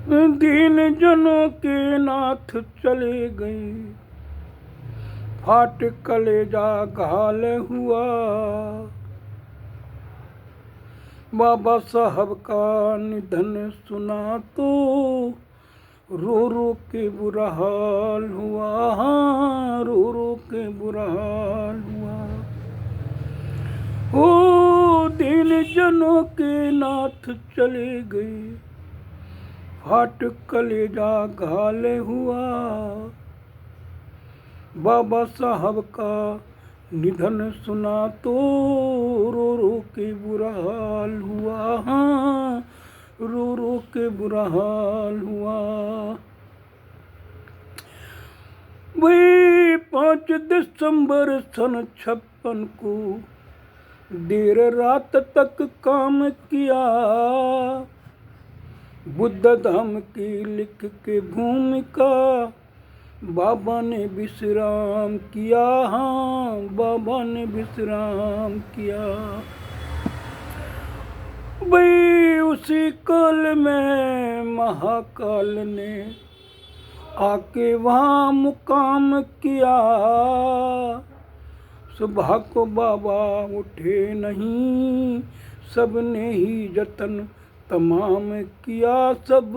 दीन जनों के नाथ चले गए, फाट कलेजा घायल हुआ। बाबा साहब का निधन सुना तो रो रो के बुरा हाल हुआ, हाँ रो रो के बुरा हाल हुआ। ओ दीन जनों के नाथ चले गए, फाट कलेजा घायल हुआ। बाबा साहब का निधन सुना तो रो रो के बुरा हाल हुआ, हाँ रो रो के बुरा हाल हुआ। वही 5 दिसंबर सन 56 को देर रात तक काम किया, बुद्ध धाम की लिख के भूमिका बाबा ने विश्राम किया, हाँ बाबा ने विश्राम किया। भाई उसी काल में महाकाल ने आके वहाँ मुकाम किया, सुबह को बाबा उठे नहीं, सबने ही जतन तमाम किया, सब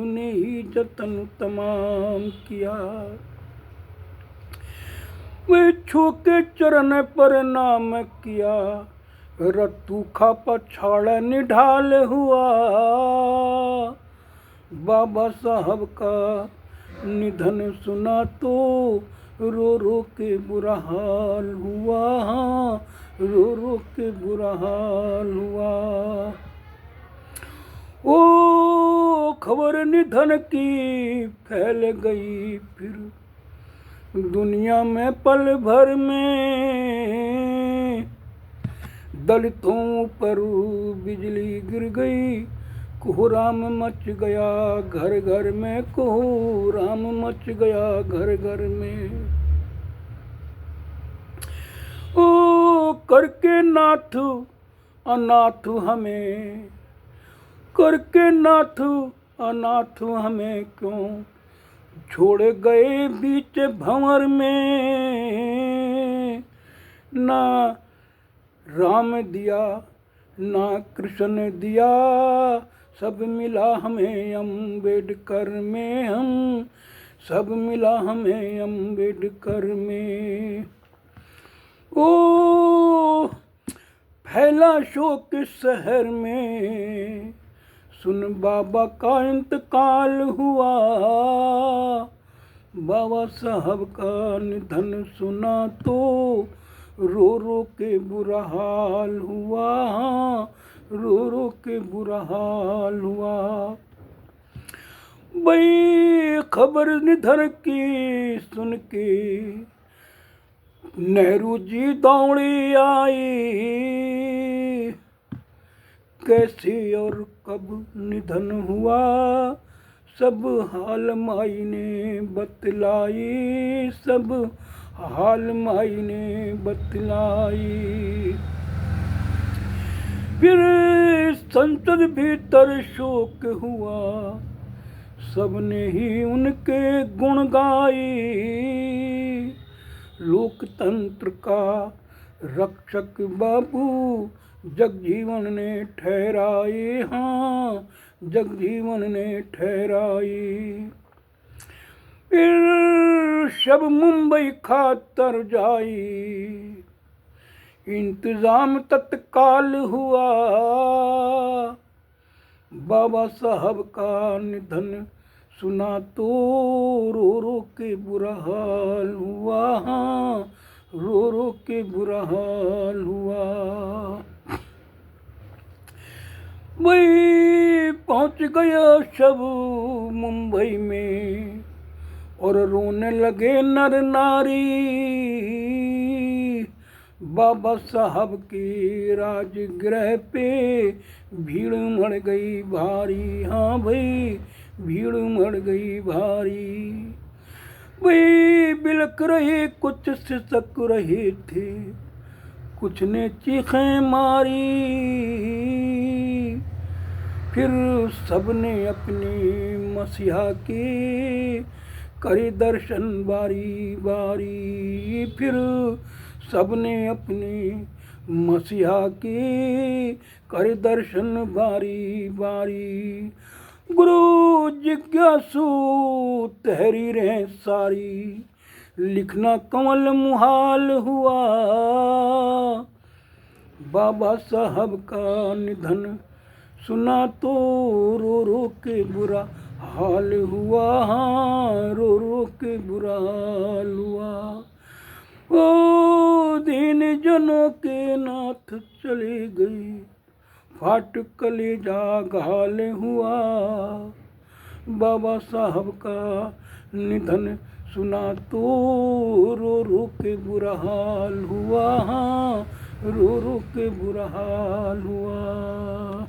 ने ही जतन तमाम किया। वे छू के चरण पर नाम किया, रत्तू खा पछाड़ निढाल हुआ। बाबा साहब का निधन सुना तो रो रो के बुरा हाल हुआ, हाँ रो रो के बुरा हाल हुआ। ओ खबर निधन की फैल गई फिर दुनिया में पल भर में, दलितों पर बिजली गिर गई, कोहराम मच गया घर घर में, कोहराम मच गया घर घर में। ओ करके नाथ अनाथ हमें, करके नाथ अनाथ हमें क्यों छोड़ गए बीच भंवर में। ना राम दिया ना कृष्ण दिया, सब मिला हमें अम्बेडकर में, हम सब मिला हमें अम्बेडकर में। ओ फैला शोक शहर में, सुन बाबा का इंतकाल हुआ। बाबा साहब का निधन सुना तो रो रो के बुरा हाल हुआ, रो रो के बुरा हाल हुआ। भाई खबर निधन की सुन के नेहरू जी दौड़ी आई, कैसे और कब निधन हुआ सब हाल माई ने बतलाई, सब हाल माई ने बतलाई। फिर संसद भीतर शोक हुआ, सबने ही उनके गुण गाए। लोकतंत्र का रक्षक बाबू जगजीवन ने ठहराए, हाँ जगजीवन ने ठहराए। फिर शब मुंबई खातर जाई, इंतजाम तत्काल हुआ। बाबा साहब का निधन सुना तो रो रो के बुरा हाल हुआ, हाँ रो रो के बुरा हाल हुआ। वही पहुंच गया शब मुंबई में और रोने लगे नर नारी। बाबा साहब के राजगृह पे भीड़ उमड़ गई भारी, हाँ भाई भीड़ उमड़ गई भारी। वही बिलक रहे कुछ सिसक रहे थे, कुछ ने चीखें मारी। फिर सबने अपनी मसीहा की करे दर्शन बारी बारी। फिर सबने अपनी मसीहा की करे दर्शन बारी बारी। गुरु जिज्ञासु तहरीरें सारी, लिखना कमल मुहाल हुआ। बाबा साहब का निधन सुना तो रो रो के बुरा हाल हुआ, रो रो के बुरा हाल हुआ। ओ दीन जनों के नाथ चली गई, फाट कलेजा घायल हुआ। बाबा साहब का निधन सुना तो रो रो के बुरा हाल हुआ, रो रो के बुरा हाल हुआ।